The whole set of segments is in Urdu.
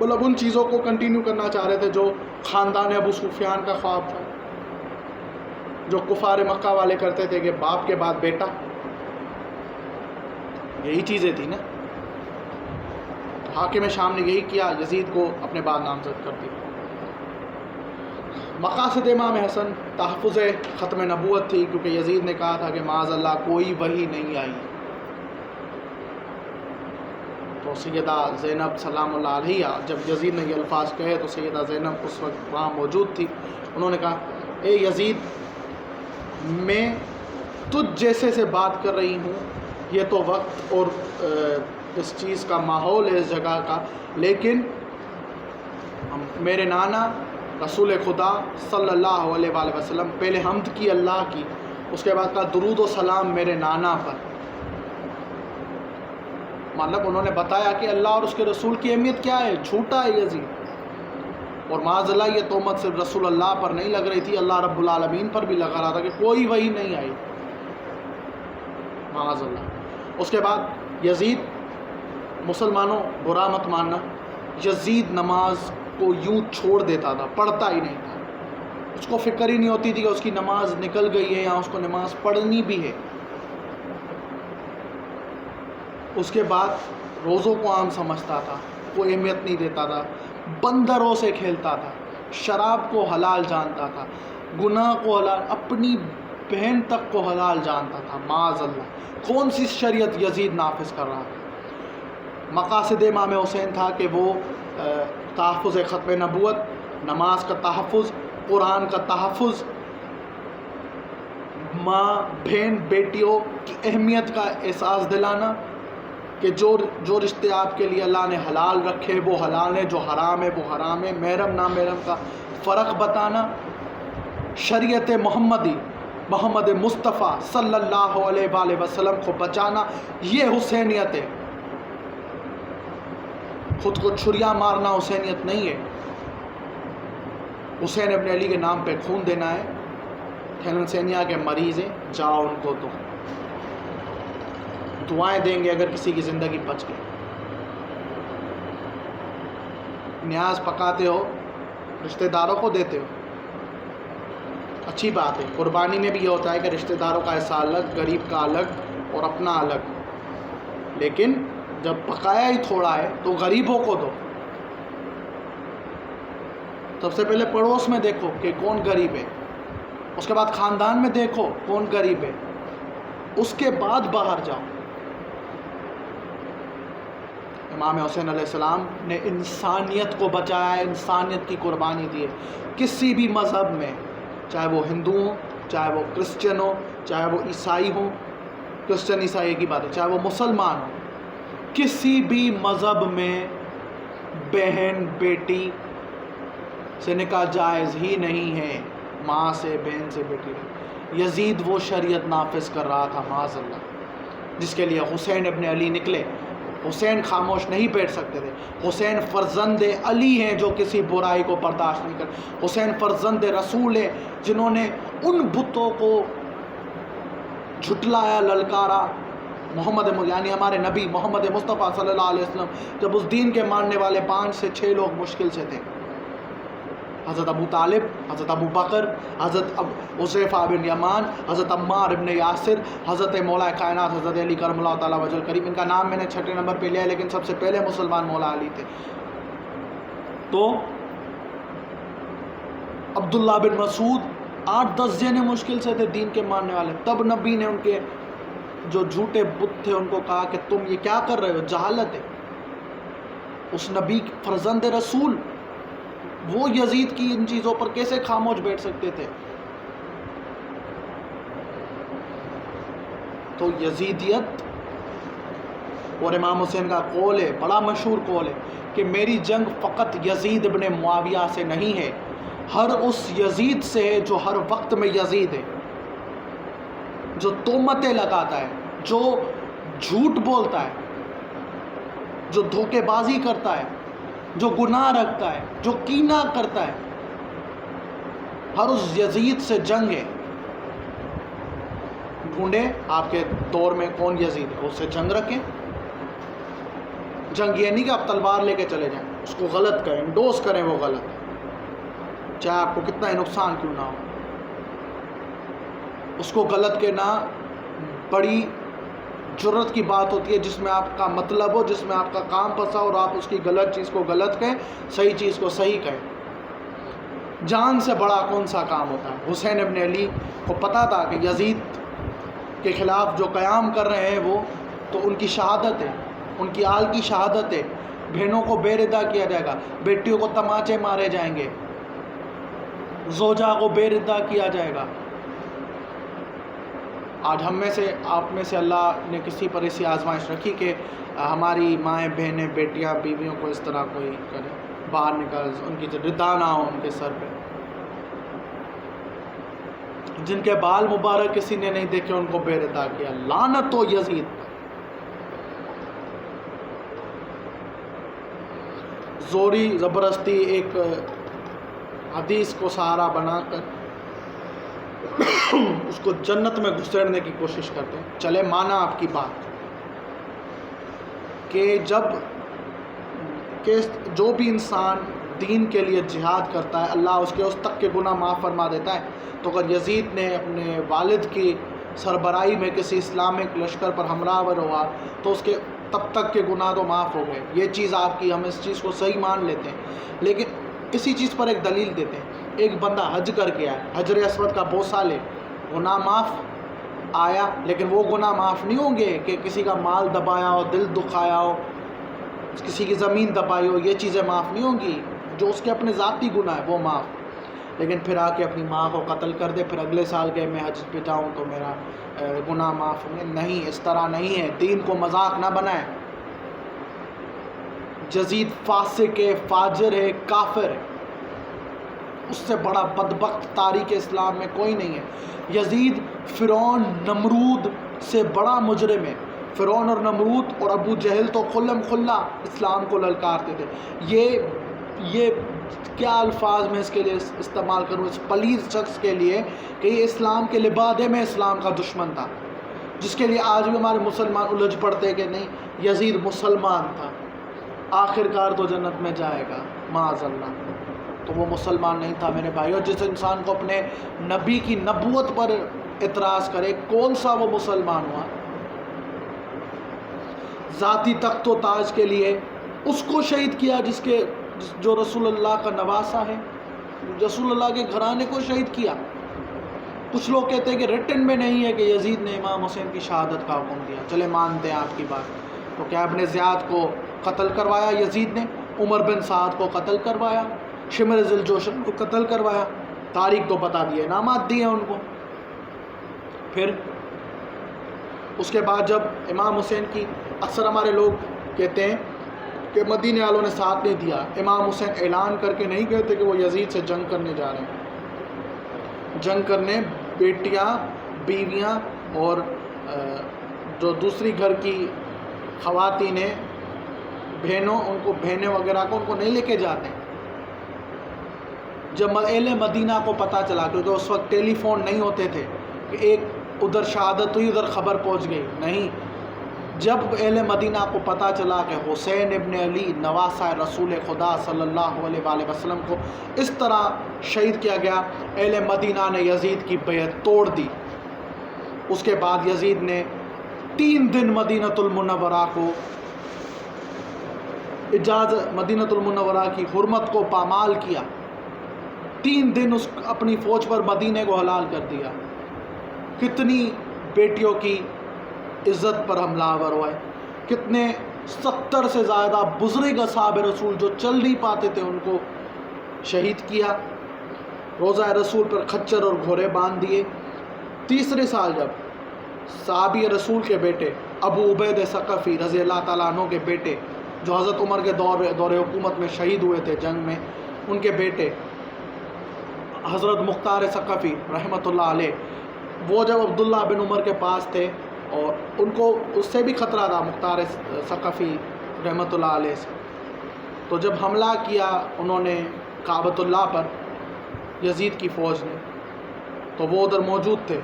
مطلب ان چیزوں کو کنٹینیو کرنا چاہ رہے تھے جو خاندان ابو سفیان کا خواب تھا، جو کفار مکہ والے کرتے تھے کہ باپ کے بعد بیٹا، یہی چیزیں تھیں نا۔ حاکم شام نے یہی کیا، یزید کو اپنے بعد نامزد کر دیا۔ مقاصد امام حسن تحفظ ختم نبوت تھی، کیونکہ یزید نے کہا تھا کہ معاذ اللہ کوئی وحی نہیں آئی۔ تو سیدہ زینب سلام اللہ علیہ جب یزید نے یہ الفاظ کہے تو سیدہ زینب اس وقت وہاں موجود تھی، انہوں نے کہا اے یزید، میں تجھ جیسے سے بات کر رہی ہوں، یہ تو وقت اور اس چیز کا ماحول ہے اس جگہ کا، لیکن میرے نانا رسول خدا صلی اللہ علیہ وآلہ وسلم پہلے حمد کی اللہ کی، اس کے بعد کہا درود و سلام میرے نانا پر۔ مطلب انہوں نے بتایا کہ اللہ اور اس کے رسول کی اہمیت کیا ہے، جھوٹا ہے یزید۔ اور معاذ اللہ یہ تہمت صرف رسول اللہ پر نہیں لگ رہی تھی، اللہ رب العالمین پر بھی لگا رہا تھا کہ کوئی وحی نہیں آئی، معاذ اللہ۔ اس کے بعد یزید، مسلمانوں برا مت ماننا، یزید نماز کو یوں چھوڑ دیتا تھا، پڑھتا ہی نہیں تھا، اس کو فکر ہی نہیں ہوتی تھی کہ اس کی نماز نکل گئی ہے یا اس کو نماز پڑھنی بھی ہے۔ اس کے بعد روزوں کو عام سمجھتا تھا، کوئی اہمیت نہیں دیتا تھا، بندروں سے کھیلتا تھا، شراب کو حلال جانتا تھا، گناہ کو حلال، اپنی بہن تک کو حلال جانتا تھا، معاذ اللہ۔ کون سی شریعت یزید نافذ کر رہا تھا؟ مقاصد امام حسین تھا کہ وہ تحفظ ختم نبوت، نماز کا تحفظ، قرآن کا تحفظ، ماں بہن بیٹیوں کی اہمیت کا احساس دلانا کہ جو رشتے آپ کے لیے اللہ نے حلال رکھے وہ حلال ہیں، جو حرام ہے وہ حرام ہے، محرم نامحرم کا فرق بتانا، شریعت محمدی محمد مصطفیٰ صلی اللہ علیہ وآلہ وسلم کو بچانا، یہ حسینیت ہے۔ خود کو چھریاں مارنا حسینیت نہیں ہے۔ حسین ابن علی کے نام پہ خون دینا ہے، تھیلنسیمیا کے مریض ہیں، جاؤ ان کو تو دعائیں دیں گے اگر کسی کی زندگی بچ گئی۔ نیاز پکاتے ہو، رشتہ داروں کو دیتے ہو، اچھی بات ہے۔ قربانی میں بھی یہ ہوتا ہے کہ رشتہ داروں کا حصہ الگ، غریب کا الگ اور اپنا الگ، لیکن جب پکایا ہی تھوڑا ہے تو غریبوں کو دو۔ سب سے پہلے پڑوس میں دیکھو کہ کون غریب ہے، اس کے بعد خاندان میں دیکھو کون غریب ہے، اس کے بعد باہر جاؤ۔ امام حسین علیہ السلام نے انسانیت کو بچایا ہے، انسانیت کی قربانی دی ہے۔ کسی بھی مذہب میں، چاہے وہ ہندو ہوں، چاہے وہ کرسچن ہو، چاہے وہ عیسائی ہوں، کرسچن عیسائی کی بات ہے، چاہے وہ مسلمان ہوں، کسی بھی مذہب میں بہن بیٹی سے نکاح جائز ہی نہیں ہے، ماں سے، بہن سے، بیٹی نہیں۔ یزید وہ شریعت نافذ کر رہا تھا، معاذ اللہ، جس کے لیے حسین ابن علی نکلے۔ حسین خاموش نہیں بیٹھ سکتے تھے۔ حسین فرزند علی ہیں جو کسی برائی کو برداشت نہیں کرتے۔ حسین فرزند رسول ہیں جنہوں نے ان بتوں کو جھٹلایا، للکارا۔ محمد یعنی ہمارے نبی محمد مصطفیٰ صلی اللہ علیہ وسلم جب اس دین کے ماننے والے 5 سے 6 لوگ مشکل سے تھے، حضرت ابو طالب، حضرت ابو بکر، حضرت حذیفہ بن یمان، حضرت عمار ابن یاسر، حضرت مولا کائنات حضرت علی کرم اللہ تعالیٰ وجہ الکریم۔ ان کا نام میں نے 6 نمبر پہ لیا ہے، لیکن سب سے پہلے مسلمان مولا علی تھے۔ تو عبداللہ بن مسعود 8-10 جنے مشکل سے تھے دین کے ماننے والے، تب نبی نے ان کے جو جھوٹے بت تھے ان کو کہا کہ تم یہ کیا کر رہے ہو، جہالت ہے۔ اس نبی فرزند رسول وہ یزید کی ان چیزوں پر کیسے خاموش بیٹھ سکتے تھے؟ تو یزیدیت اور امام حسین کا قول ہے، بڑا مشہور قول ہے کہ میری جنگ فقط یزید ابن معاویہ سے نہیں ہے، ہر اس یزید سے ہے جو ہر وقت میں یزید ہے، جو تہمتیں لگاتا ہے، جو جھوٹ بولتا ہے، جو دھوکے بازی کرتا ہے، جو گناہ رکھتا ہے، جو کینہ کرتا ہے، ہر اس یزید سے جنگ ہے۔ ڈھونڈیں آپ کے دور میں کون یزید ہے، اس سے جنگ رکھیں۔ جنگ یہ نہیں کہ آپ تلوار لے کے چلے جائیں، اس کو غلط کہیں، انڈوس کریں وہ غلط، چاہے آپ کو کتنا ہی نقصان کیوں نہ ہو، اس کو غلط کہنا بڑی جرت کی بات ہوتی ہے، جس میں آپ کا مطلب ہو، جس میں آپ کا کام پھنسا اور آپ اس کی غلط چیز کو غلط کہیں، صحیح چیز کو صحیح کہیں۔ جان سے بڑا کون سا کام ہوتا ہے؟ حسین ابن علی کو پتہ تھا کہ یزید کے خلاف جو قیام کر رہے ہیں وہ تو ان کی شہادت ہے، ان کی آل کی شہادت ہے، بہنوں کو بے ردا کیا جائے گا، بیٹیوں کو تماچے مارے جائیں گے، زوجہ کو بے ردا کیا جائے گا۔ آج ہم میں سے، آپ میں سے اللہ نے کسی پر ایسی آزمائش رکھی کہ ہماری مائیں بہنیں بیٹیاں بیویوں کو اس طرح کوئی کرے، باہر نکال، ان کی ردا نہ ہو ان کے سر پہ، جن کے بال مبارک کسی نے نہیں دیکھے ان کو بے ردا کیا، لعنت ہو یزید پر۔ زوری زبردستی ایک حدیث کو سہارا بنا کر اس کو جنت میں گھسیڑنے کی کوشش کرتے ہیں۔ چلے مانا آپ کی بات کہ جو بھی انسان دین کے لیے جہاد کرتا ہے اللہ اس کے اس تک کے گناہ معاف فرما دیتا ہے، تو اگر یزید نے اپنے والد کی سربراہی میں کسی اسلامک لشکر پر حملہ آور ہوا تو اس کے تب تک کے گناہ تو معاف ہو گئے۔ یہ چیز آپ کی، ہم اس چیز کو صحیح مان لیتے ہیں، لیکن اسی چیز پر ایک دلیل دیتے ہیں۔ ایک بندہ حج کر کے آیا، حجر اسود کا بوسہ لے، گناہ معاف آیا، لیکن وہ گناہ معاف نہیں ہوں گے کہ کسی کا مال دبایا ہو، دل دکھایا ہو، کسی کی زمین دبائی ہو، یہ چیزیں معاف نہیں ہوں گی۔ جو اس کے اپنے ذاتی گناہ ہے وہ معاف، لیکن پھر آ کے اپنی ماں کو قتل کر دے، پھر اگلے سال کے میں حج پہ جاؤں تو میرا گناہ معاف ہوں گے۔ نہیں، اس طرح نہیں ہے، دین کو مذاق نہ بنائیں۔ یزید فاسق ہے، فاجر ہے، کافر ہے، اس سے بڑا بدبخت تاریخ اسلام میں کوئی نہیں ہے۔ یزید فرعون نمرود سے بڑا مجرم ہے۔ فرعون اور نمرود اور ابو جہل تو کھلم کھلا اسلام کو للکارتے تھے۔ یہ کیا الفاظ میں اس کے لیے استعمال کروں اس پلیز شخص کے لیے کہ یہ اسلام کے لبادے میں اسلام کا دشمن تھا، جس کے لیے آج بھی ہمارے مسلمان الجھ پڑتے کہ نہیں یزید مسلمان تھا، آخر کار تو جنت میں جائے گا معاذ اللہ۔ تو وہ مسلمان نہیں تھا میرے بھائیو۔ جس انسان کو اپنے نبی کی نبوت پر اعتراض کرے، کون سا وہ مسلمان ہوا؟ ذاتی تخت و تاج کے لیے اس کو شہید کیا جو رسول اللہ کا نواسا ہے، رسول اللہ کے گھرانے کو شہید کیا۔ کچھ لوگ کہتے ہیں کہ ریٹن میں نہیں ہے کہ یزید نے امام حسین کی شہادت کا حکم دیا، چلے مانتے ہیں آپ کی بات۔ تو کیا ابن زیاد کو قتل کروایا یزید نے؟ عمر بن سعد کو قتل کروایا، شمر ذی الجوشن کو قتل کروایا، تاریخ تو بتا دی ہے، انعامات دیے ان کو۔ پھر اس کے بعد جب امام حسین کی، اکثر ہمارے لوگ کہتے ہیں کہ مدینے والوں نے ساتھ نہیں دیا، امام حسین اعلان کر کے نہیں کہتے کہ وہ یزید سے جنگ کرنے جا رہے ہیں، جنگ کرنے بیٹیاں، بیویاں اور جو دوسری گھر کی خواتین ہیں، بہنوں، ان کو بہنیں وغیرہ کو ان کو نہیں لے کے جاتے۔ جب اہل مدینہ کو پتہ چلا، کیونکہ اس وقت ٹیلی فون نہیں ہوتے تھے کہ ایک ادھر شہادت ہوئی ادھر خبر پہنچ گئی، نہیں، جب اہل مدینہ کو پتہ چلا کہ حسین ابن علی نواسہ رسول خدا صلی اللہ علیہ وآلہ وسلم کو اس طرح شہید کیا گیا، اہل مدینہ نے یزید کی بیعت توڑ دی۔ اس کے بعد یزید نے 3 دن مدینۃ المنورہ کو مدینۃ المنورہ کی حرمت کو پامال کیا، 3 دن اس اپنی فوج پر مدینے کو حلال کر دیا۔ کتنی بیٹیوں کی عزت پر حملہ آور ہوا ہے، کتنے 70 سے زیادہ بزرگ اصحاب رسول جو چل نہیں پاتے تھے ان کو شہید کیا، روضہ رسول پر خچر اور گھوڑے باندھ دیے۔ تیسرے سال جب صحابی رسول کے بیٹے ابو عبید ثقفی رضی اللہ تعالیٰ عنہ کے بیٹے جو حضرت عمر کے دور حکومت میں شہید ہوئے تھے جنگ میں، ان کے بیٹے حضرت مختار ثقفی رحمۃ اللہ علیہ، وہ جب عبداللہ بن عمر کے پاس تھے اور ان کو اس سے بھی خطرہ تھا مختار ثقفی رحمۃ اللہ علیہ سے، تو جب حملہ کیا انہوں نے کعبۃ اللہ پر یزید کی فوج نے، تو وہ ادھر موجود تھے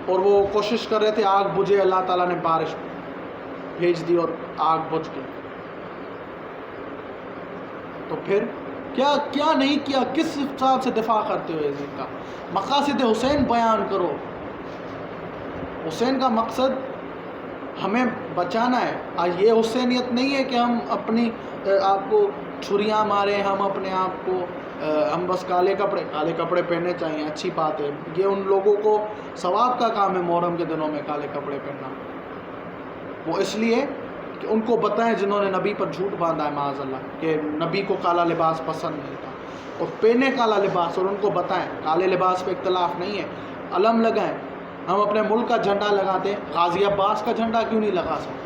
اور وہ کوشش کر رہے تھے آگ بجھے، اللہ تعالیٰ نے بارش بھیج دی اور آگ بجھ گئی۔ تو پھر کیا نہیں کیا، کس حساب سے دفاع کرتے ہو یزید کا؟ مقاصد حسین بیان کرو. حسین کا مقصد ہمیں بچانا ہے. آج یہ حسینیت نہیں ہے کہ ہم اپنی آپ کو چھریاں ماریں، ہم اپنے آپ کو ہم بس کالے کپڑے پہننے چاہیے. اچھی بات ہے، یہ ان لوگوں کو ثواب کا کام ہے محرم کے دنوں میں کالے کپڑے پہننا. وہ اس لیے کہ ان کو بتائیں جنہوں نے نبی پر جھوٹ باندھا ہے معاذ اللہ کہ نبی کو کالا لباس پسند نہیں تھا، اور پہنے کالا لباس، اور ان کو بتائیں کالے لباس پہ اختلاف نہیں ہے. علم لگائیں. ہم اپنے ملک کا جھنڈا لگاتے ہیں، غازی عباس کا جھنڈا کیوں نہیں لگا سکتے؟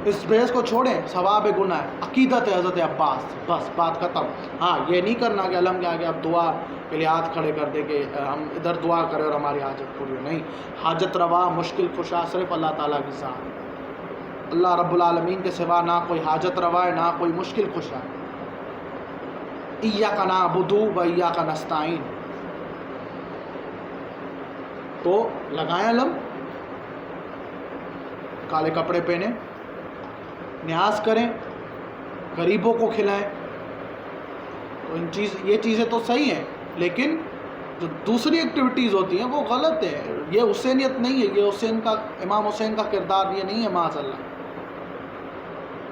اس بحث کو چھوڑیں، ثواب گناہ ہے. عقیدت ہے حضرت عباس، بس بات ختم. ہاں یہ نہیں کرنا کہ علم کے آگے آپ دعا کے لیے ہاتھ کھڑے کر دیں کہ ہم ادھر دعا کریں اور ہماری حاجت پوری ہو. نہیں، حاجت روا مشکل کشا صرف اللہ تعالیٰ کی ذات. اللہ رب العالمین کے سوا نہ کوئی حاجت روا ہے، نہ کوئی مشکل کشا ہے. ایاک نعبد و ایاک نستعین. تو لگائیں علم، کالے کپڑے پہنیں، نیاز کریں، غریبوں کو کھلائیں. تو یہ چیزیں تو صحیح ہیں، لیکن جو دوسری ایکٹیویٹیز ہوتی ہیں وہ غلط ہے. یہ حسینیت نہیں ہے، یہ حسین کا، امام حسین کا کردار یہ نہیں ہے معاذ اللہ.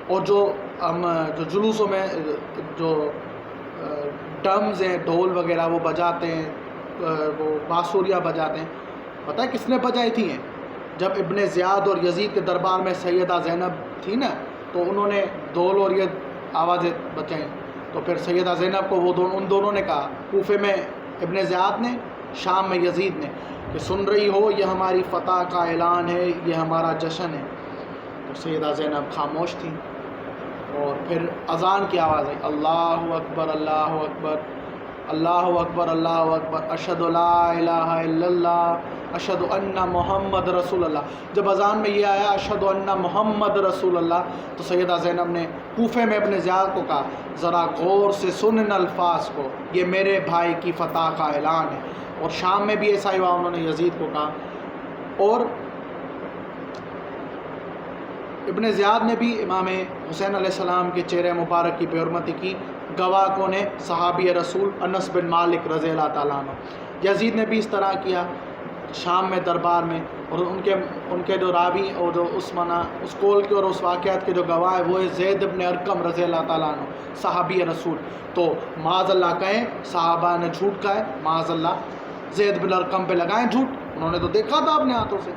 اور جو جلوسوں میں جو ڈرمز ہیں، ڈھول وغیرہ وہ بجاتے ہیں، وہ بانسریاں بجاتے ہیں، پتہ ہے کس نے بجائی تھی ہیں؟ جب ابن زیاد اور یزید کے دربار میں سیدہ زینب تھی نا، تو انہوں نے ڈھول اور یہ آوازیں بجائیں. تو پھر سیدہ زینب کو ان دونوں نے کہا، کوفے میں ابن زیاد نے، شام میں یزید نے، کہ سن رہی ہو یہ ہماری فتح کا اعلان ہے، یہ ہمارا جشن ہے. تو سیدہ زینب خاموش تھی. اور پھر اذان کی آواز آئی، اللہ اکبر اللہ اکبر اللہ اکبر اللہ اکبر، اشہد لا الہ الا اللہ اشہد ان محمد رسول اللہ. جب اذان میں یہ آیا اشہد ان محمد رسول اللہ، تو سیدہ زینب نے کوفے میں ابن زیاد کو کہا، ذرا غور سے سن ان الفاظ کو، یہ میرے بھائی کی فتح کا اعلان ہے. اور شام میں بھی ایسا ہی ہوا، انہوں نے یزید کو کہا. اور ابن زیاد نے بھی امام حسین علیہ السلام کے چہرے مبارک کی بے حرمتی کی. گواہ کون ہے؟ صحابی رسول انس بن مالک رضی اللہ تعالیٰ عنہ. یزید نے بھی اس طرح کیا شام میں دربار میں. اور ان کے جو راوی اور جو اس قول کے اور اس واقعات کے جو گواہ ہے وہ ہے زید بن ارقم رضی اللہ تعالیٰ عنہ، صحابی رسول. تو معاذ اللہ کہیں صحابہ نے جھوٹ کہا ہے، معاذ اللہ زید بن ارقم پہ لگائیں جھوٹ. انہوں نے تو دیکھا تھا اپنے ہاتھوں سے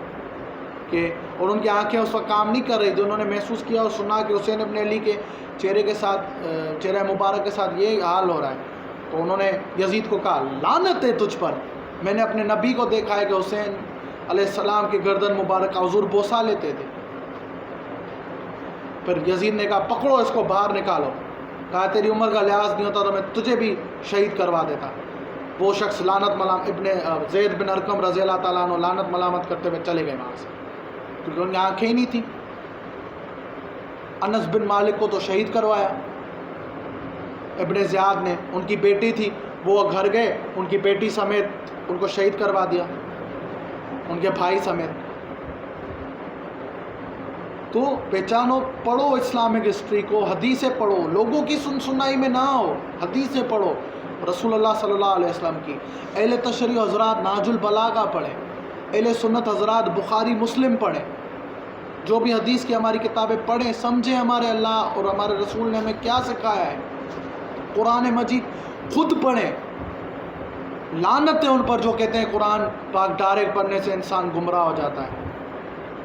کہ، اور ان کی آنکھیں اس وقت کام نہیں کر رہی تھی. انہوں نے محسوس کیا اور سنا کہ حسین ابن علی کے چہرے مبارک کے ساتھ یہ حال ہو رہا ہے. تو انہوں نے یزید کو کہا، لعنت ہے تجھ پر، میں نے اپنے نبی کو دیکھا ہے کہ حسین علیہ السلام کی گردن مبارک کا حضور بوسہ لیتے تھے. پھر یزید نے کہا، پکڑو اس کو باہر نکالو. کہا تیری عمر کا لحاظ نہیں ہوتا تو میں تجھے بھی شہید کروا دیتا. وہ شخص زید بن ارقم رضی اللہ تعالیٰ عنہ لعنت ملامت کرتے ہوئے چلے گئے وہاں سے، کیونکہ ان کی آنکھیں ہی نہیں تھیں. انس بن مالک کو تو شہید کروایا ابن زیاد نے. ان کی بیٹی تھی، وہ گھر گئے، ان کی بیٹی سمیت ان کو شہید کروا دیا، ان کے بھائی سمیت. تو پہچانو، پڑھو اسلامک ہسٹری کو، حدیثیں پڑھو، لوگوں کی سنائی میں نہ ہو، حدیثیں پڑھو رسول اللہ صلی اللہ علیہ وسلم کی. اہل تشریح حضرات نہج البلاغہ پڑھیں، اہل سنت حضرات بخاری مسلم پڑھیں. جو بھی حدیث کی ہماری کتابیں پڑھیں، سمجھیں ہمارے اللہ اور ہمارے رسول نے ہمیں کیا سکھایا ہے. قرآن مجید خود پڑھیں. لعنت ہے ان پر جو کہتے ہیں قرآن پاک ڈائریکٹ پڑھنے سے انسان گمراہ ہو جاتا ہے.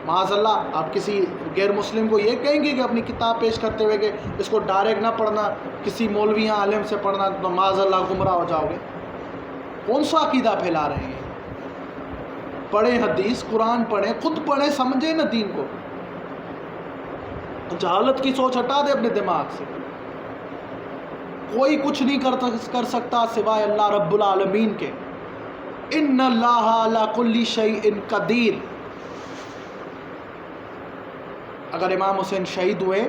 معاذ اللہ، آپ کسی غیر مسلم کو یہ کہیں گے کہ اپنی کتاب پیش کرتے ہوئے کہ اس کو ڈائریکٹ نہ پڑھنا، کسی مولوی یا عالم سے پڑھنا، تو معاذ اللہ گمراہ ہو جاؤ گے. کون سا عقیدہ پھیلا رہے ہیں؟ پڑھیں حدیث، قرآن پڑھیں، خود پڑھیں، سمجھیں نا دین کو. جہالت کی سوچ ہٹا دے اپنے دماغ سے. کوئی کچھ نہیں کر سکتا سوائے اللہ رب العالمین کے. ان اللہ علی کل شیء قدیر. اگر امام حسین شہید ہوئے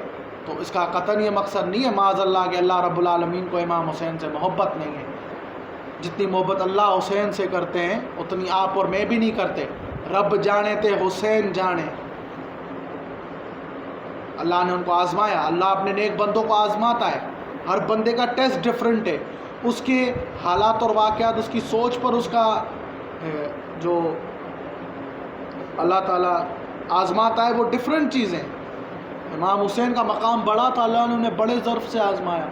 تو اس کا قطعاً یہ مقصد نہیں ہے معاذ اللہ کہ اللہ رب العالمین کو امام حسین سے محبت نہیں ہے. جتنی محبت اللہ حسین سے کرتے ہیں اتنی آپ اور میں بھی نہیں کرتے. رب جانے تے حسین جانے. اللہ نے ان کو آزمایا، اللہ اپنے نیک بندوں کو آزماتا ہے. ہر بندے کا ٹیسٹ ڈفرینٹ ہے، اس کے حالات اور واقعات، اس کی سوچ پر اس کا جو اللہ تعالیٰ آزماتا ہے وہ ڈفرینٹ چیزیں۔ امام حسین کا مقام بڑا تھا، اللہ نے انہیں بڑے ظرف سے آزمایا،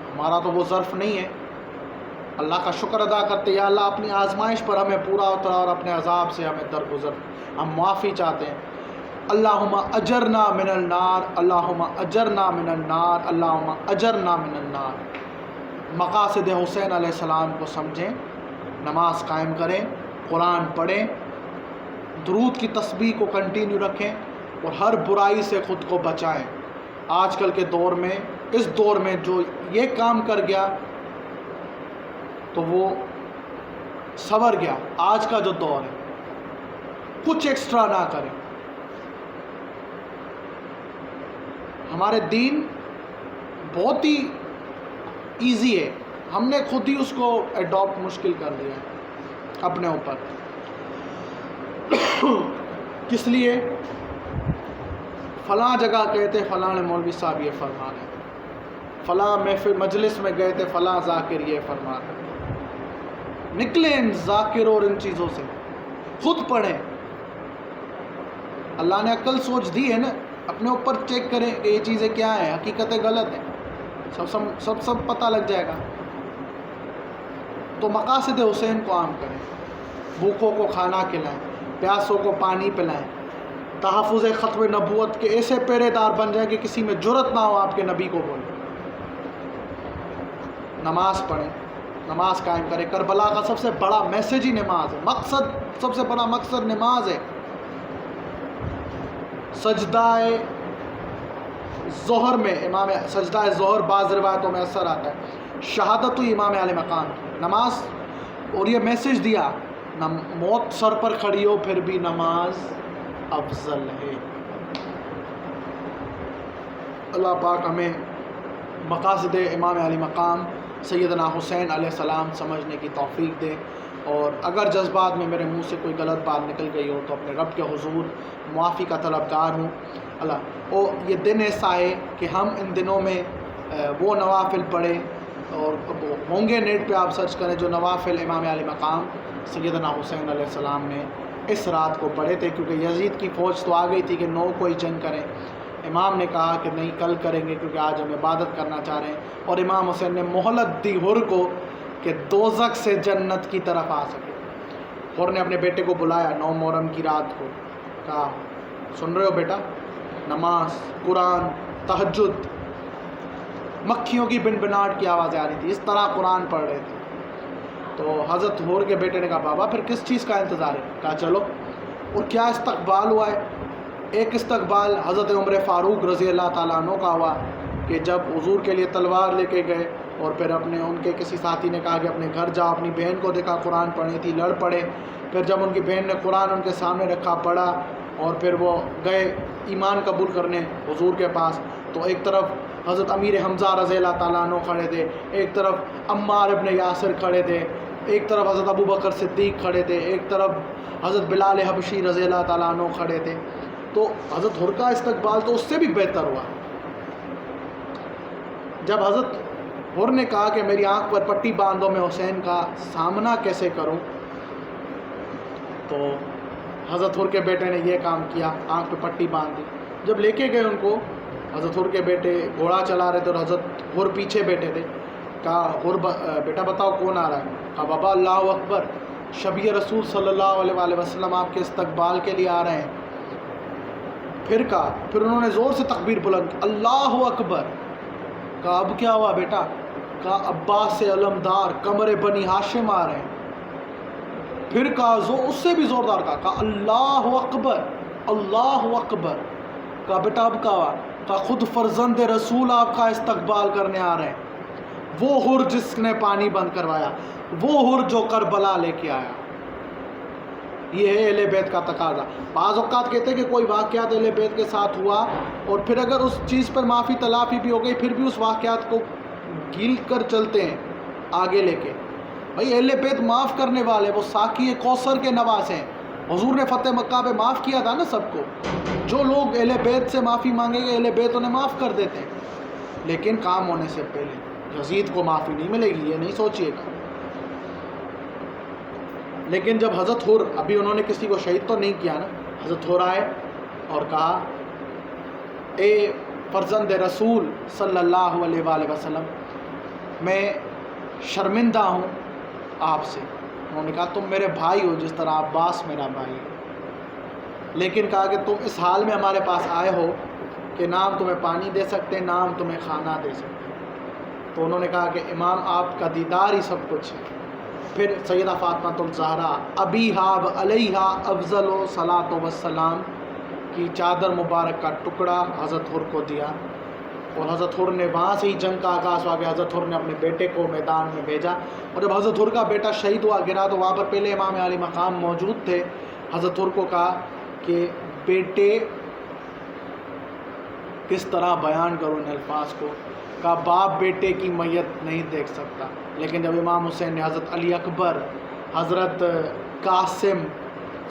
ہمارا تو وہ ظرف نہیں ہے۔ اللہ کا شکر ادا کرتے، یا اللہ اپنی آزمائش پر ہمیں پورا اترا اور اپنے عذاب سے ہمیں درگزر، ہم معافی چاہتے ہیں۔ اللہم اجرنا من النار، اللہم اجرنا من النار، اللہم اجرنا من النار۔ مقاصد حسین علیہ السلام کو سمجھیں، نماز قائم کریں، قرآن پڑھیں، درود کی تسبیح کو کنٹینیو رکھیں اور ہر برائی سے خود کو بچائیں۔ آج کل کے دور میں، اس دور میں جو یہ کام کر گیا تو وہ سنور گیا۔ آج کا جو دور ہے کچھ ایکسٹرا نہ کریں۔ ہمارے دین بہت ہی ایزی ہے، ہم نے خود ہی اس کو ایڈاپٹ مشکل کر لیا ہے اپنے اوپر۔ کس لیے؟ فلاں جگہ گئے تھے، فلاں مولوی صاحب یہ فرما رہے ہیں، فلاں محفل مجلس میں گئے تھے، فلاں ذاکر یہ فرما رہے ہیں۔ نکلیں ان ذاکر اور ان چیزوں سے، خود پڑھیں۔ اللہ نے عقل سوچ دی ہے نا، اپنے اوپر چیک کریں کہ یہ چیزیں کیا ہیں، حقیقتیں غلط ہیں، سب پتہ لگ جائے گا۔ تو مقاصد حسین کو عام کریں، بھوکوں کو کھانا کھلائیں، پیاسوں کو پانی پلائیں، تحفظ ختم نبوت کے ایسے پہرے دار بن جائیں کہ کسی میں جرت نہ ہو آپ کے نبی کو بولیں۔ نماز پڑھیں، نماز قائم کریں۔ کربلا کا سب سے بڑا میسیج ہی نماز ہے، مقصد، سب سے بڑا مقصد نماز ہے۔ سجدہ ظہر میں، امام سجدہ ظہر بعض روایتوں میں اثر آتا ہے، شہادت ہوئی امام علیہ مقام نماز، اور یہ میسیج دیا موت سر پر کھڑی ہو پھر بھی نماز افضل ہے۔ اللہ پاک ہمیں مقاصد امام علی مقام سیدنا حسین علیہ السلام سمجھنے کی توفیق دے، اور اگر جذبات میں میرے منہ سے کوئی غلط بات نکل گئی ہو تو اپنے رب کے حضور معافی کا طلبگار ہوں۔ اللہ اور یہ دن ایسا ہے کہ ہم ان دنوں میں وہ نوافل پڑھیں، اور ہوں گے نیٹ پہ آپ سرچ کریں جو نوافل امام علی مقام سیدنا حسین علیہ السلام نے اس رات کو پڑھے تھے، کیونکہ یزید کی فوج تو آ گئی تھی کہ نو کوئی جنگ کریں۔ امام نے کہا کہ نہیں، کل کریں گے کیونکہ آج ہم عبادت کرنا چاہ رہے ہیں، اور امام حسین نے مہلت دی حر کو کہ دوزخ سے جنت کی طرف آ سکے۔ حر نے اپنے بیٹے کو بلایا 9 محرم کی رات کو، کہا سن رہے ہو بیٹا، نماز، قرآن، تہجد، مکھیوں کی بنبناہٹ کی آوازیں آ رہی تھی، اس طرح قرآن پڑھ رہے تھے۔ تو حضرت حر کے بیٹے نے کہا بابا پھر کس چیز کا انتظار ہے؟ کہا چلو۔ اور کیا استقبال ہوا ہے؟ ایک استقبال حضرت عمر فاروق رضی اللہ تعالیٰ عنہ کا ہوا کہ جب حضور کے لیے تلوار لے کے گئے، اور پھر ان کے کسی ساتھی نے کہا کہ اپنے گھر جا، اپنی بہن کو دیکھا قرآن پڑھنی تھی، لڑ پڑے۔ پھر جب ان کی بہن نے قرآن ان کے سامنے رکھا، پڑھا، اور پھر وہ گئے ایمان قبول کرنے حضور کے پاس، تو ایک طرف حضرت امیر حمزہ رضی اللہ تعالیٰ عنہ کھڑے تھے، ایک طرف عمار ابن یاسر کھڑے تھے، ایک طرف حضرت ابو بکر صدیق کھڑے تھے، ایک طرف حضرت بلال حبشی رضی اللہ تعالیٰ عنہ کھڑے تھے۔ تو حضرت حر کا استقبال تو اس سے بھی بہتر ہوا۔ جب حضرت حر نے کہا کہ میری آنکھ پر پٹی باندھو، میں حسین کا سامنا کیسے کروں، تو حضرت حر کے بیٹے نے یہ کام کیا، آنکھ پہ پٹی باندھ دی۔ جب لے کے گئے ان کو، حضرت حر کے بیٹے گھوڑا چلا رہے تھے اور حضرت حر پیچھے بیٹھے تھے۔ کہا حر بیٹا بتاؤ کون آ رہا ہے؟ کہا بابا اللہ اکبر، شبیہ رسول صلی اللہ علیہ وآلہ وسلم آپ کے استقبال کے لیے آ رہے ہیں۔ پھر کہا، پھر انہوں نے زور سے تکبیر بلند کی، اللہ اکبر۔ کہا اب کیا ہوا بیٹا؟ کہا عباس سے علمدار قمر بنی ہاشم آ رہے ہیں۔ پھر کہا اس سے بھی زوردار کہا اللہ اکبر، اللہ اکبر۔ کہا بیٹا اب کیا ہوا؟ کہا خود فرزند رسول آپ کا استقبال کرنے آ رہے ہیں، وہ حر جس نے پانی بند کروایا، وہ حر جو کربلا لے کے آیا۔ یہ ہے اہل بیت کا تقاضا۔ بعض اوقات کہتے ہیں کہ کوئی واقعات اہل بیت کے ساتھ ہوا، اور پھر اگر اس چیز پر معافی تلافی بھی ہو گئی، پھر بھی اس واقعات کو گیل کر چلتے ہیں آگے لے کے۔ بھائی اہل بیت معاف کرنے والے، وہ ساقی کوثر کے نواز ہیں۔ حضور نے فتح مکہ پہ معاف کیا تھا نا سب کو۔ جو لوگ اہل بیت سے معافی مانگیں گے، اہل بیت انہیں معاف کر دیتے ہیں۔ لیکن کام ہونے سے پہلے یزید کو معافی نہیں ملے گی، یہ نہیں سوچیے گا۔ لیکن جب حضرت حر، ابھی انہوں نے کسی کو شہید تو نہیں کیا نا، حضرت حر آئے اور کہا اے فرزند رسول صلی اللہ علیہ وآلہ وسلم، میں شرمندہ ہوں آپ سے۔ انہوں نے کہا تم میرے بھائی ہو جس طرح عباس میرا بھائی ہے، لیکن کہا کہ تم اس حال میں ہمارے پاس آئے ہو کہ نہ ہم تمہیں پانی دے سکتے، نہ ہم تمہیں کھانا دے سکتے۔ تو انہوں نے کہا کہ امام آپ کا دیدار ہی سب کچھ ہے۔ پھر سیدہ فاطمہ الزہرا ابیہا و علیہا افضل و صلاۃ وسلام کی چادر مبارک کا ٹکڑا حضرت حر کو دیا، اور حضرت حر نے وہاں سے ہی جنگ کا آغاز ہوا کہ حضرت حر نے اپنے بیٹے کو میدان میں بھیجا، اور جب حضرت حر کا بیٹا شہید ہوا گرا تو وہاں پر پہلے امام علی مقام موجود تھے۔ حضرت حر کو کہا کہ بیٹے کس طرح بیان کرو ان الفاظ کو، کہا باپ بیٹے کی میت نہیں دیکھ سکتا۔ لیکن جب امام حسین نے حضرت علی اکبر، حضرت قاسم،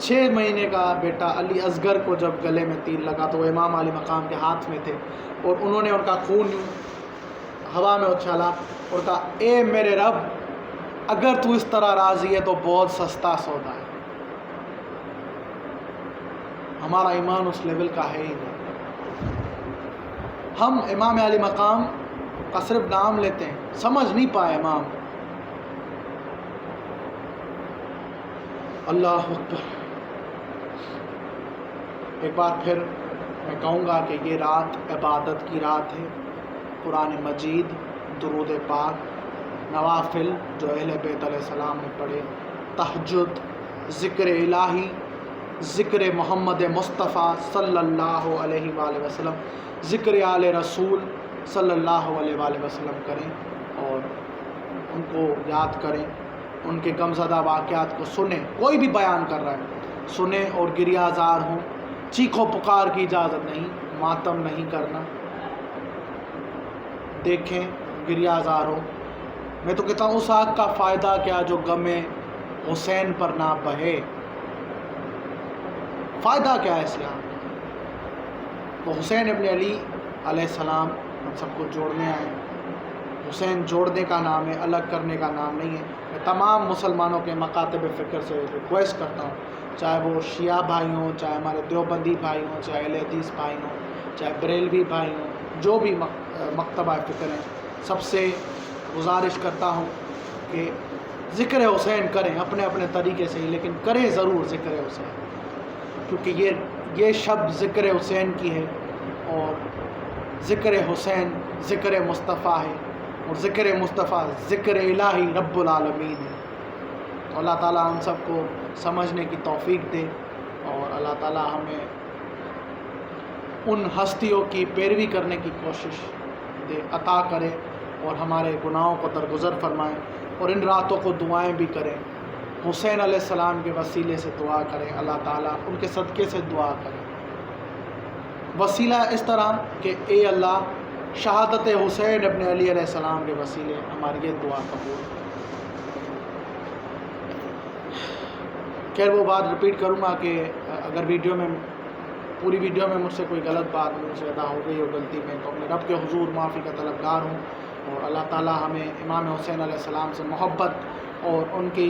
6 مہینے کا بیٹا علی اصغر کو جب گلے میں تیر لگا تو وہ امام علی مقام کے ہاتھ میں تھے، اور انہوں نے ان کا خون ہوا میں اچھالا اور کہا اے میرے رب، اگر تو اس طرح راضی ہے تو بہت سستا سودا ہے۔ ہمارا ایمان اس لیول کا ہے ہی نہیں۔ ہم امام علی مقام کا صرف نام لیتے ہیں، سمجھ نہیں پائے امام۔ اللہ اکبر۔ ایک بار پھر میں کہوں گا کہ یہ رات عبادت کی رات ہے۔ قرآن مجید، درود پاک، نوافل جو اہل بیت علیہ السلام نے پڑھے، تہجد، ذکر الہی، ذکر محمد مصطفیٰ صلی اللہ علیہ وآلہ وسلم، ذکر آل رسول صلی اللہ علیہ وآلہ وسلم کریں، اور ان کو یاد کریں، ان کے غمزدہ واقعات کو سنیں۔ کوئی بھی بیان کر رہا ہے سنیں اور گریہ زار ہوں۔ چیخو پکار کی اجازت نہیں، ماتم نہیں کرنا، دیکھیں گریہ زار ہو۔ میں تو کہتا ہوں اس آگ کا فائدہ کیا جو غم حسین پر نہ بہے، فائدہ کیا ہے اس آگ کا؟ تو حسین ابن علی علیہ السلام ہم سب کو جوڑنے آئے۔ حسین جوڑنے کا نام ہے، الگ کرنے کا نام نہیں ہے۔ میں تمام مسلمانوں کے مکاتب فکر سے ریکویسٹ کرتا ہوں، چاہے وہ شیعہ بھائی ہوں، چاہے ہمارے دیوبندی بھائی ہوں، چاہے اہل حدیث بھائی ہوں، چاہے بریلوی بھائی ہوں، جو بھی مکتبہ فکر ہیں، سب سے گزارش کرتا ہوں کہ ذکر حسین کریں اپنے اپنے طریقے سے ہی، لیکن کریں ضرور ذکر حسین، کیونکہ یہ شب ذکر حسین کی ہے، اور ذکر حسین ذکر مصطفیٰ ہے، اور ذکر مصطفیٰ ذکر الہی رب العالمین ہے۔ تو اللہ تعالیٰ ہم سب کو سمجھنے کی توفیق دے، اور اللہ تعالیٰ ہمیں ان ہستیوں کی پیروی کرنے کی کوشش دے، عطا کرے، اور ہمارے گناہوں کو درگزر فرمائے، اور ان راتوں کو دعائیں بھی کریں، حسین علیہ السلام کے وسیلے سے دعا کریں، اللہ تعالیٰ ان کے صدقے سے دعا کریں، وسیلہ اس طرح کہ اے اللہ شہادت حسین ابن علی علیہ السلام کے وسیلے ہماری یہ دعا قبول۔ خیر وہ بات رپیٹ کروں گا کہ اگر پوری ویڈیو میں مجھ سے کوئی غلط بات مجھ سے ادا ہو گئی ہو غلطی میں، تو اپنے رب کے حضور معافی کا طلبگار ہوں، اور اللہ تعالیٰ ہمیں امام حسین علیہ السلام سے محبت اور ان کی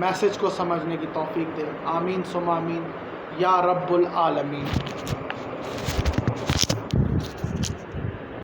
میسج کو سمجھنے کی توفیق دے۔ آمین ثم آمین یا رب العالمین۔